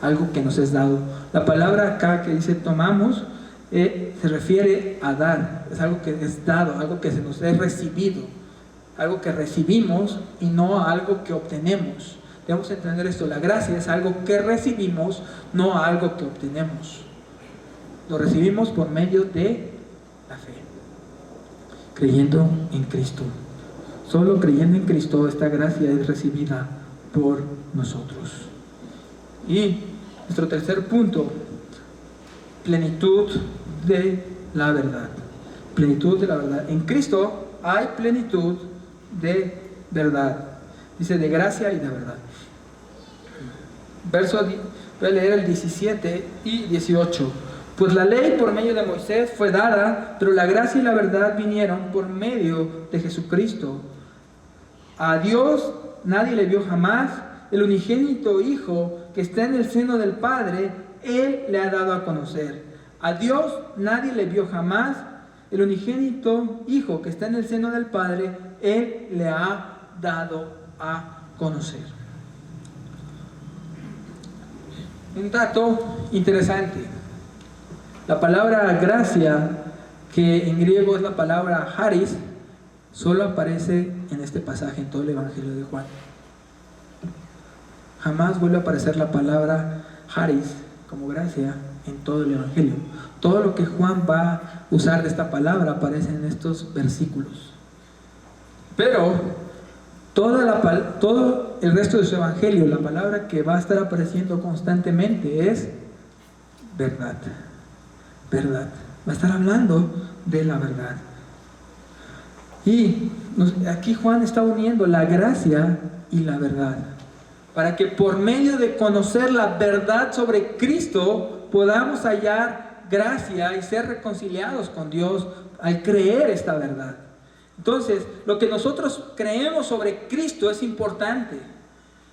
algo que nos es dado. La palabra acá que dice tomamos se refiere a dar. Es algo que es dado, algo que se nos es recibido, algo que recibimos y no algo que obtenemos. Debemos entender esto: la gracia es algo que recibimos, no algo que obtenemos. Lo recibimos por medio de la fe, creyendo en Cristo. Solo creyendo en Cristo esta gracia es recibida por nosotros. Y nuestro tercer punto: plenitud de la verdad. Plenitud de la verdad. En Cristo hay plenitud de verdad. Dice de gracia y de verdad. Voy a leer el 17 y 18. Pues la ley por medio de Moisés fue dada, pero la gracia y la verdad vinieron por medio de Jesucristo. A Dios nadie le vio jamás. El unigénito Hijo que está en el seno del Padre, Él le ha dado a conocer. A Dios nadie le vio jamás. El unigénito Hijo que está en el seno del Padre, Él le ha dado a conocer. Un dato interesante: la palabra gracia, que en griego es la palabra charis, solo aparece en este pasaje en todo el Evangelio de Juan. Jamás vuelve a aparecer la palabra charis como gracia en todo el Evangelio. Todo lo que Juan va a usar de esta palabra aparece en estos versículos. Pero todo el resto de su Evangelio, la palabra que va a estar apareciendo constantemente es verdad. Verdad. Va a estar hablando de la verdad. Y aquí Juan está uniendo la gracia y la verdad, para que por medio de conocer la verdad sobre Cristo podamos hallar gracia y ser reconciliados con Dios al creer esta verdad. Entonces, lo que nosotros creemos sobre Cristo es importante.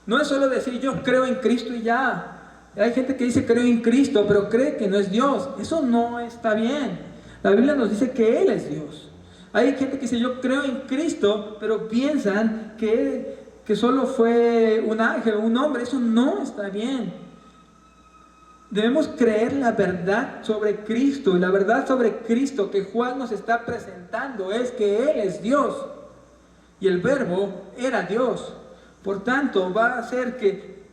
No es solo decir yo creo en Cristo y ya. Hay gente que dice creo en Cristo, pero cree que no es Dios. Eso no está bien. La Biblia nos dice que Él es Dios. Hay gente que dice yo creo en Cristo, pero piensan que solo fue un ángel o un hombre. Eso no está bien. Debemos creer la verdad sobre Cristo. Y la verdad sobre Cristo que Juan nos está presentando es que Él es Dios. Y el Verbo era Dios. Por tanto, va a hacer que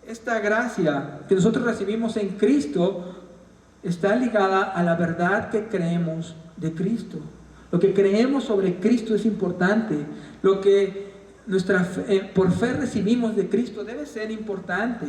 esta gracia que nosotros recibimos en Cristo está ligada a la verdad que creemos de Cristo. Lo que creemos sobre Cristo es importante. Lo que por fe recibimos de Cristo debe ser importante.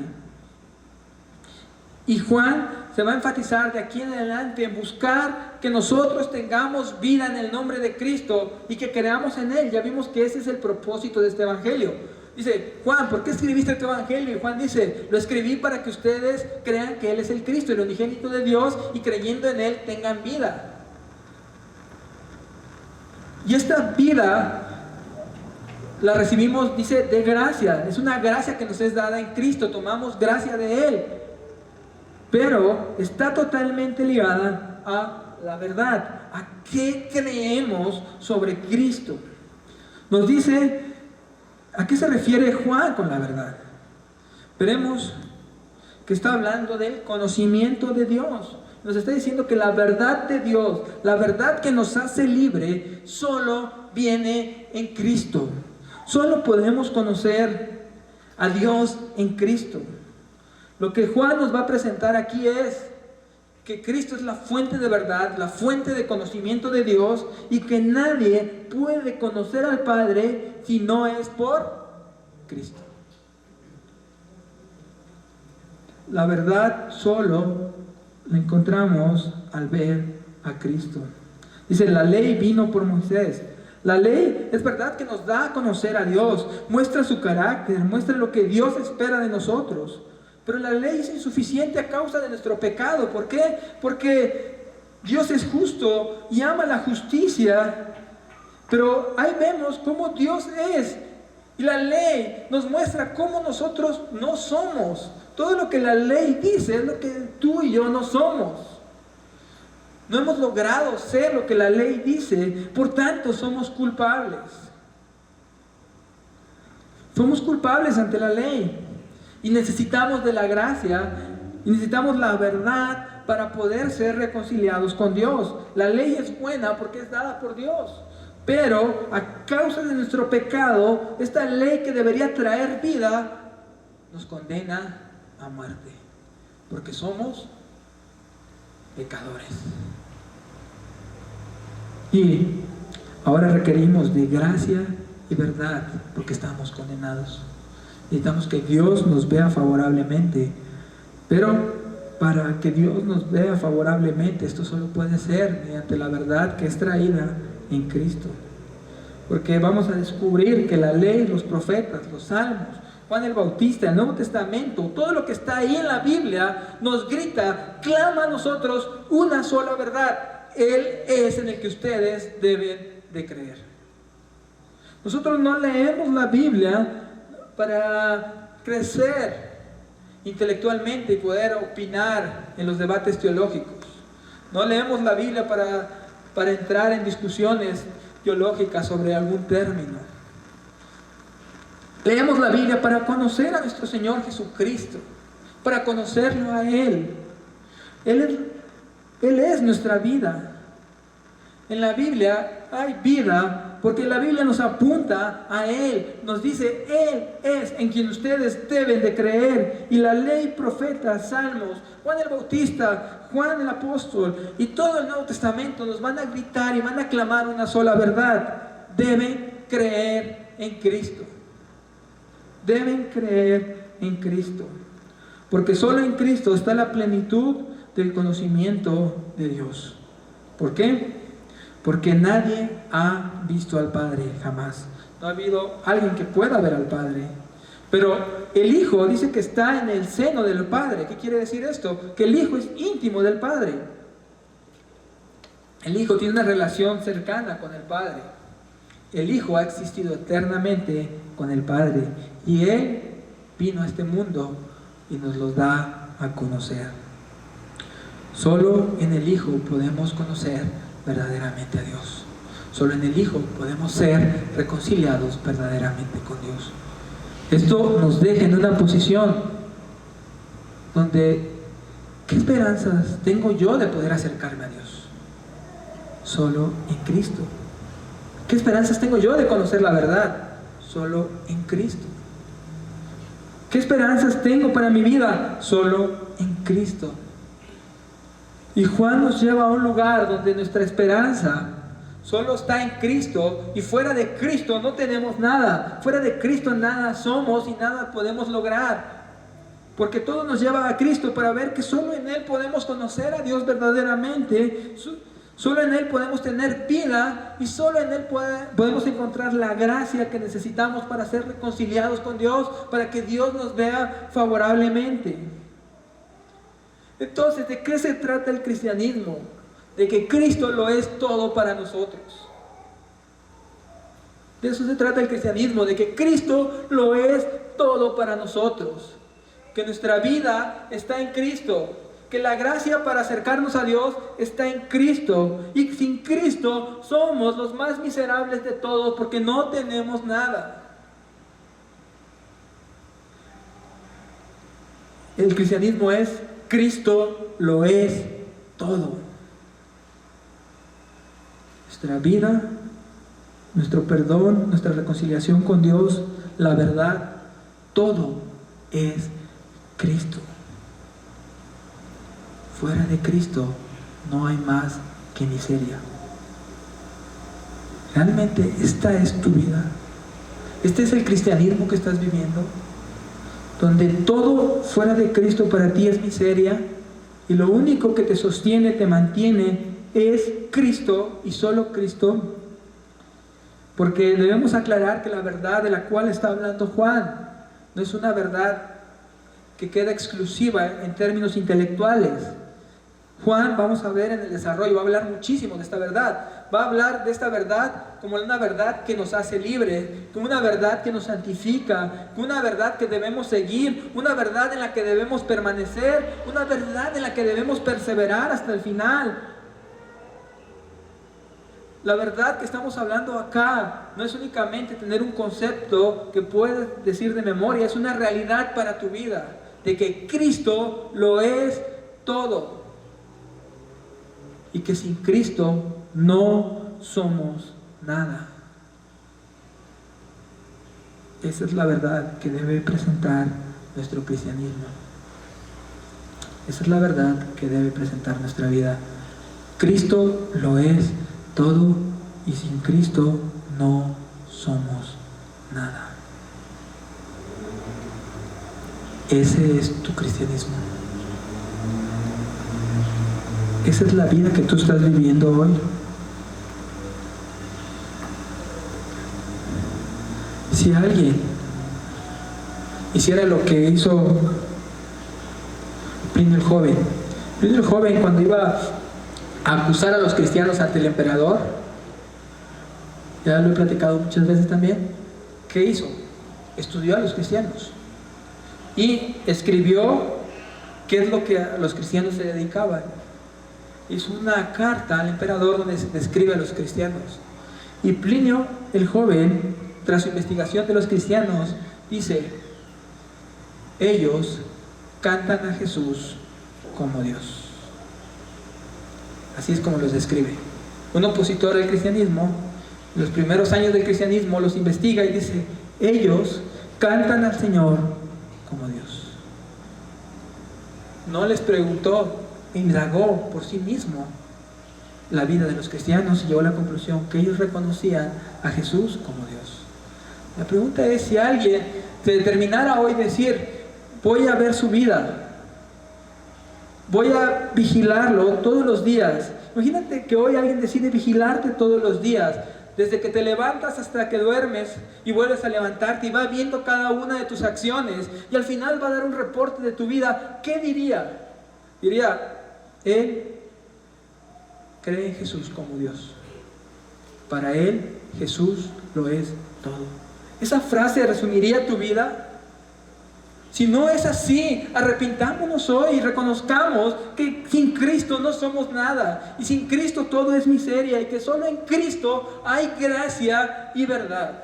Y Juan se va a enfatizar de aquí en adelante en buscar que nosotros tengamos vida en el nombre de Cristo y que creamos en Él. Ya vimos que ese es el propósito de este evangelio. Dice, Juan, ¿por qué escribiste este evangelio? Y Juan dice, lo escribí para que ustedes crean que Él es el Cristo, el unigénito de Dios, y creyendo en Él tengan vida. Y esta vida la recibimos, dice, de gracia. Es una gracia que nos es dada en Cristo. Tomamos gracia de Él. Pero está totalmente ligada a la verdad. ¿A qué creemos sobre Cristo? Nos dice, ¿a qué se refiere Juan con la verdad? Veremos que está hablando del conocimiento de Dios. Nos está diciendo que la verdad de Dios, la verdad que nos hace libre, solo viene en Cristo. Solo podemos conocer a Dios en Cristo. Lo que Juan nos va a presentar aquí es que Cristo es la fuente de verdad, la fuente de conocimiento de Dios, y que nadie puede conocer al Padre si no es por Cristo. La verdad solo la encontramos al ver a Cristo. Dice, la ley vino por Moisés. La ley es verdad que nos da a conocer a Dios, muestra su carácter, muestra lo que Dios espera de nosotros. Pero la ley es insuficiente a causa de nuestro pecado. ¿Por qué? Porque Dios es justo y ama la justicia. Pero ahí vemos cómo Dios es. Y la ley nos muestra cómo nosotros no somos. Todo lo que la ley dice es lo que tú y yo no somos. No hemos logrado ser lo que la ley dice. Por tanto, somos culpables. Somos culpables ante la ley. Y necesitamos de la gracia, y necesitamos la verdad para poder ser reconciliados con Dios. La ley es buena porque es dada por Dios. Pero a causa de nuestro pecado, esta ley que debería traer vida, nos condena a muerte. Porque somos pecadores. Y ahora requerimos de gracia y verdad porque estamos condenados. Necesitamos que Dios nos vea favorablemente. Pero para que Dios nos vea favorablemente, esto solo puede ser mediante la verdad que es traída en Cristo. Porque vamos a descubrir que la ley, los profetas, los salmos, Juan el Bautista, el Nuevo Testamento, todo lo que está ahí en la Biblia nos grita, clama a nosotros una sola verdad. Él es en el que ustedes deben de creer. Nosotros no leemos la Biblia para crecer intelectualmente y poder opinar en los debates teológicos. No leemos la Biblia para entrar en discusiones teológicas sobre algún término. Leemos la Biblia para conocer a nuestro Señor Jesucristo, para conocerlo a Él. Él es nuestra vida. En la Biblia hay vida porque la Biblia nos apunta a Él, nos dice, Él es en quien ustedes deben de creer. Y la ley, profetas, salmos, Juan el Bautista, Juan el apóstol y todo el Nuevo Testamento nos van a gritar y van a clamar una sola verdad. Deben creer en Cristo. Deben creer en Cristo. Porque solo en Cristo está la plenitud del conocimiento de Dios. ¿Por qué? Porque nadie ha visto al Padre jamás. No ha habido alguien que pueda ver al Padre. Pero el Hijo dice que está en el seno del Padre. ¿Qué quiere decir esto? Que el Hijo es íntimo del Padre. El Hijo tiene una relación cercana con el Padre. El Hijo ha existido eternamente con el Padre. Y Él vino a este mundo y nos lo da a conocer. Solo en el Hijo podemos conocer verdaderamente a Dios. Solo en el Hijo podemos ser reconciliados verdaderamente con Dios. Esto nos deja en una posición donde, ¿qué esperanzas tengo yo de poder acercarme a Dios? Solo en Cristo. ¿Qué esperanzas tengo yo de conocer la verdad? Solo en Cristo. ¿Qué esperanzas tengo para mi vida? Solo en Cristo. Y Juan nos lleva a un lugar donde nuestra esperanza solo está en Cristo, y fuera de Cristo no tenemos nada. Fuera de Cristo nada somos y nada podemos lograr. Porque todo nos lleva a Cristo para ver que solo en Él podemos conocer a Dios verdaderamente. Solo en Él podemos tener vida, y solo en Él podemos encontrar la gracia que necesitamos para ser reconciliados con Dios, para que Dios nos vea favorablemente. Entonces, ¿de qué se trata el cristianismo? De que Cristo lo es todo para nosotros. De eso se trata el cristianismo, de que Cristo lo es todo para nosotros. Que nuestra vida está en Cristo. Que la gracia para acercarnos a Dios está en Cristo. Y sin Cristo somos los más miserables de todos, porque no tenemos nada. El cristianismo es Cristo lo es todo. Nuestra vida, nuestro perdón, nuestra reconciliación con Dios, la verdad, todo es Cristo. Fuera de Cristo no hay más que miseria. ¿Realmente esta es tu vida? ¿Este es el cristianismo que estás viviendo? Donde todo fuera de Cristo para ti es miseria, y lo único que te sostiene, te mantiene, es Cristo y solo Cristo. Porque debemos aclarar que la verdad de la cual está hablando Juan no es una verdad que queda exclusiva en términos intelectuales. Juan, vamos a ver en el desarrollo, va a hablar muchísimo de esta verdad. Va a hablar de esta verdad como una verdad que nos hace libres, como una verdad que nos santifica, como una verdad que debemos seguir, una verdad en la que debemos permanecer, una verdad en la que debemos perseverar hasta el final. La verdad que estamos hablando acá no es únicamente tener un concepto que puedes decir de memoria, es una realidad para tu vida, de que Cristo lo es todo. Y que sin Cristo no somos nada. Esa es la verdad que debe presentar nuestro cristianismo. Esa es la verdad que debe presentar nuestra vida. Cristo lo es todo, y sin Cristo no somos nada. Ese es tu cristianismo. Esa es la vida que tú estás viviendo hoy. Si alguien hiciera lo que hizo Plinio el joven cuando iba a acusar a los cristianos ante el emperador, ya lo he platicado muchas veces también, ¿qué hizo? Estudió a los cristianos y escribió qué es lo que a los cristianos se dedicaban. Hizo una carta al emperador donde se describe a los cristianos. Y Plinio el joven, tras su investigación de los cristianos, dice: ellos cantan a Jesús como Dios. Así es como los describe. Un opositor al cristianismo, en los primeros años del cristianismo, los investiga y dice: ellos cantan al Señor como Dios. No les preguntó, indagó por sí mismo la vida de los cristianos y llegó a la conclusión que ellos reconocían a Jesús como Dios. La pregunta es, si alguien se determinara hoy decir: voy a ver su vida, voy a vigilarlo todos los días. Imagínate que hoy alguien decide vigilarte todos los días, desde que te levantas hasta que duermes y vuelves a levantarte, y va viendo cada una de tus acciones, y al final va a dar un reporte de tu vida. ¿Qué diría? Diría: él cree en Jesús como Dios. Para él Jesús lo es todo. ¿Esa frase resumiría tu vida? Si no es así, arrepintámonos hoy y reconozcamos que sin Cristo no somos nada, y sin Cristo todo es miseria, y que solo en Cristo hay gracia y verdad.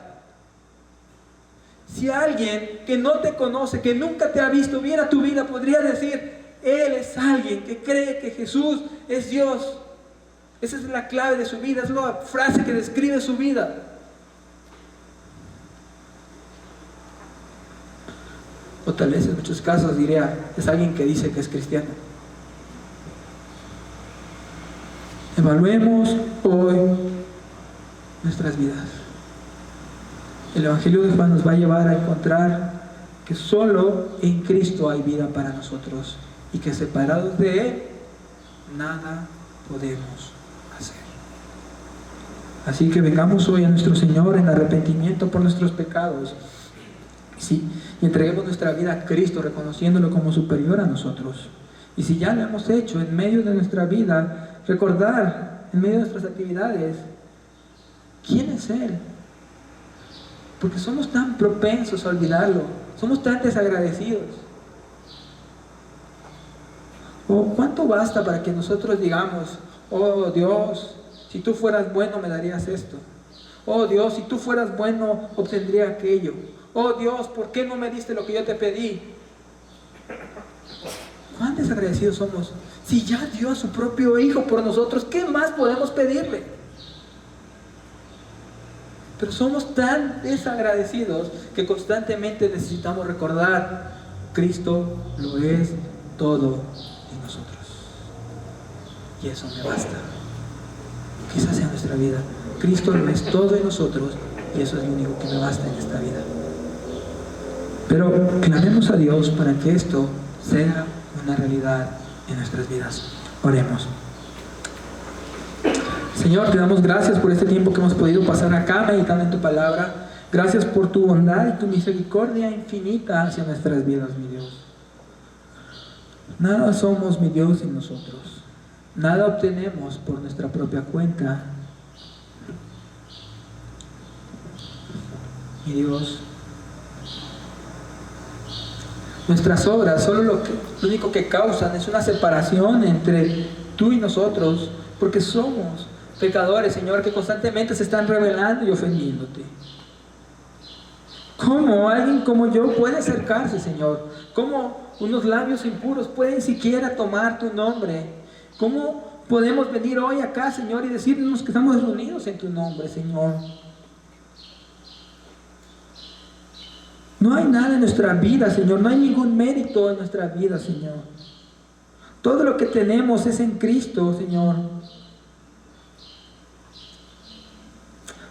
Si alguien que no te conoce, que nunca te ha visto, viera tu vida, podría decir: él es alguien que cree que Jesús es Dios. Esa es la clave de su vida, es la frase que describe su vida. O tal vez en muchos casos diría, es alguien que dice que es cristiano. Evaluemos hoy nuestras vidas. El Evangelio de Juan nos va a llevar a encontrar que solo en Cristo hay vida para nosotros y que separados de Él, nada podemos hacer. Así que vengamos hoy a nuestro Señor en arrepentimiento por nuestros pecados, sí, y entreguemos nuestra vida a Cristo, reconociéndolo como superior a nosotros. Y si ya lo hemos hecho, en medio de nuestra vida, recordar en medio de nuestras actividades quién es Él, porque somos tan propensos a olvidarlo, somos tan desagradecidos. ¿O cuánto basta para que nosotros digamos, oh Dios, si tú fueras bueno me darías esto? Oh Dios, si tú fueras bueno obtendría aquello. Oh Dios, ¿por qué no me diste lo que yo te pedí? ¿Cuán desagradecidos somos? Si ya dio a su propio Hijo por nosotros, ¿qué más podemos pedirle? Pero somos tan desagradecidos que constantemente necesitamos recordar, Cristo lo es todo en nosotros. Y eso me basta. Quizás sea nuestra vida. Cristo lo es todo en nosotros y eso es lo único que me basta en esta vida. Pero clamemos a Dios para que esto sea una realidad en nuestras vidas. Oremos. Señor, te damos gracias por este tiempo que hemos podido pasar acá meditando en tu palabra. Gracias por tu bondad y tu misericordia infinita hacia nuestras vidas, mi Dios. Nada somos, mi Dios, sin nosotros. Nada obtenemos por nuestra propia cuenta. Mi Dios, nuestras obras solo lo único que causan es una separación entre tú y nosotros, porque somos pecadores, Señor, que constantemente se están rebelando y ofendiéndote. ¿Cómo alguien como yo puede acercarse, Señor? ¿Cómo unos labios impuros pueden siquiera tomar tu nombre? ¿Cómo podemos venir hoy acá, Señor, y decirnos que estamos reunidos en tu nombre, Señor? No hay nada en nuestra vida, Señor. No hay ningún mérito en nuestra vida, Señor. Todo lo que tenemos es en Cristo, Señor.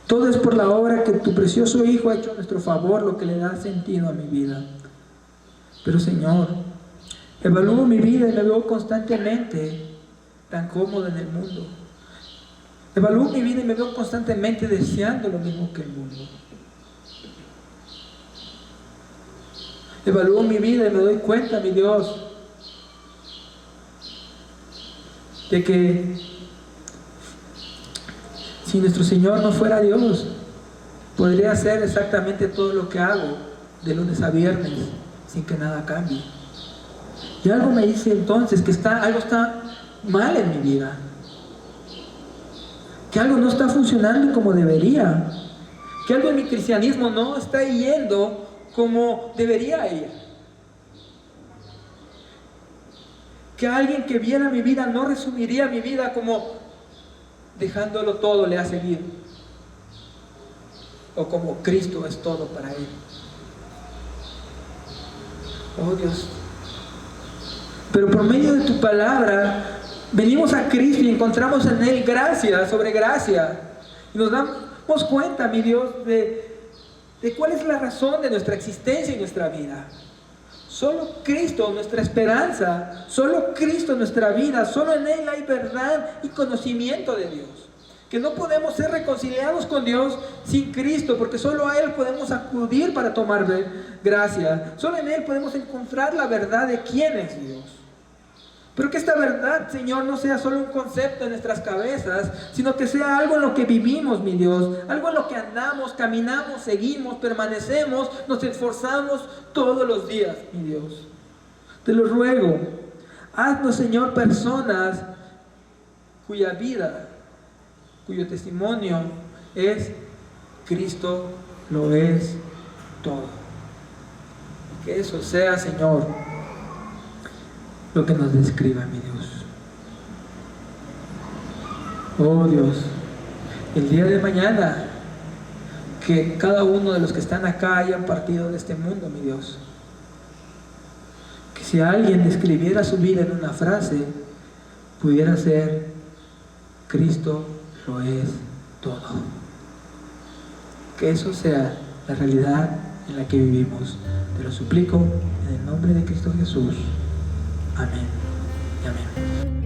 Todo es por la obra que tu precioso Hijo ha hecho a nuestro favor, lo que le da sentido a mi vida. Pero, Señor, evalúo mi vida y me veo constantemente tan cómodo en el mundo. Evalúo mi vida y me veo constantemente deseando lo mismo que el mundo. Evalúo mi vida y me doy cuenta, mi Dios, de que si nuestro Señor no fuera Dios, podría hacer exactamente todo lo que hago de lunes a viernes sin que nada cambie. Y algo me dice entonces que algo está mal en mi vida, que algo no está funcionando como debería, que algo en mi cristianismo no está yendo como debería ir, que alguien que viera mi vida no resumiría mi vida como dejándolo todo le ha seguido, o como Cristo es todo para él. Oh Dios, pero por medio de tu palabra venimos a Cristo y encontramos en Él gracia sobre gracia, y nos damos cuenta, mi Dios, de cuál es la razón de nuestra existencia y nuestra vida. Solo Cristo, nuestra esperanza, solo Cristo, nuestra vida, solo en Él hay verdad y conocimiento de Dios. Que no podemos ser reconciliados con Dios sin Cristo, porque solo a Él podemos acudir para tomar gracia. Solo en Él podemos encontrar la verdad de quién es Dios. Pero que esta verdad, Señor, no sea solo un concepto en nuestras cabezas, sino que sea algo en lo que vivimos, mi Dios. Algo en lo que andamos, caminamos, seguimos, permanecemos, nos esforzamos todos los días, mi Dios. Te lo ruego, haznos, Señor, personas cuya vida, cuyo testimonio es Cristo lo es todo. Que eso sea, Señor, lo que nos describa, mi Dios. Oh Dios, el día de mañana, que cada uno de los que están acá hayan partido de este mundo, mi Dios. Si alguien describiera su vida en una frase, pudiera ser: Cristo lo es todo. Que eso sea la realidad en la que vivimos. Te lo suplico en el nombre de Cristo Jesús. Amén y amén.